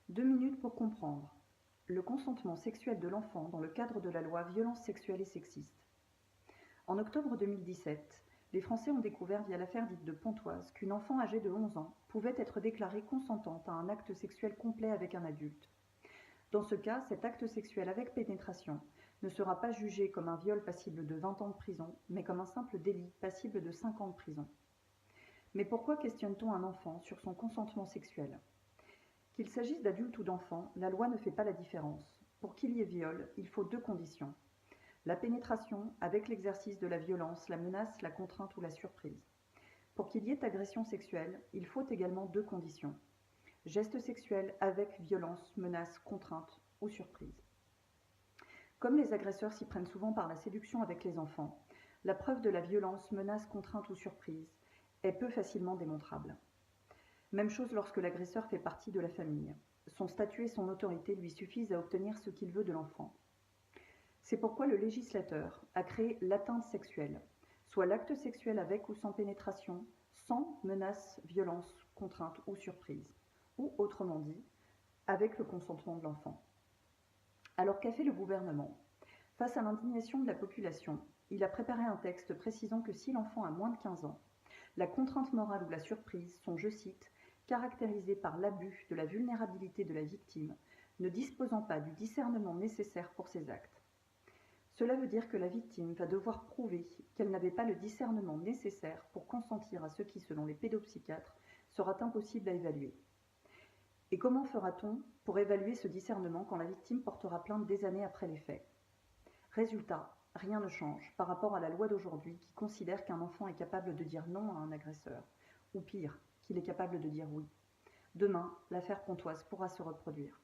2 minutes pour comprendre. Le consentement sexuel de l'enfant dans le cadre de la loi Violences sexuelles et sexistes. En octobre 2017, les Français ont découvert via l'affaire dite de Pontoise qu'une enfant âgée de 11 ans pouvait être déclarée consentante à un acte sexuel complet avec un adulte. Dans ce cas, cet acte sexuel avec pénétration ne sera pas jugé comme un viol passible de 20 ans de prison, mais comme un simple délit passible de 5 ans de prison. Mais pourquoi questionne-t-on un enfant sur son consentement sexuel ? Qu'il s'agisse d'adultes ou d'enfants, la loi ne fait pas la différence. Pour qu'il y ait viol, il faut 2 conditions. La pénétration avec l'exercice de la violence, la menace, la contrainte ou la surprise. Pour qu'il y ait agression sexuelle, il faut également 2 conditions. Geste sexuel avec violence, menace, contrainte ou surprise. Comme les agresseurs s'y prennent souvent par la séduction avec les enfants, la preuve de la violence, menace, contrainte ou surprise est peu facilement démontrable. Même chose lorsque l'agresseur fait partie de la famille. Son statut et son autorité lui suffisent à obtenir ce qu'il veut de l'enfant. C'est pourquoi le législateur a créé l'atteinte sexuelle, soit l'acte sexuel avec ou sans pénétration, sans menace, violence, contrainte ou surprise, ou autrement dit, avec le consentement de l'enfant. Alors qu'a fait le gouvernement ? Face à l'indignation de la population, il a préparé un texte précisant que si l'enfant a moins de 15 ans, la contrainte morale ou la surprise sont, je cite, caractérisées par l'abus de la vulnérabilité de la victime, ne disposant pas du discernement nécessaire pour ces actes. Cela veut dire que la victime va devoir prouver qu'elle n'avait pas le discernement nécessaire pour consentir à ce qui, selon les pédopsychiatres, sera impossible à évaluer. Et comment fera-t-on pour évaluer ce discernement quand la victime portera plainte des années après les faits ? Résultat, rien ne change par rapport à la loi d'aujourd'hui qui considère qu'un enfant est capable de dire non à un agresseur, ou pire, qu'il est capable de dire oui. Demain, l'affaire Pontoise pourra se reproduire.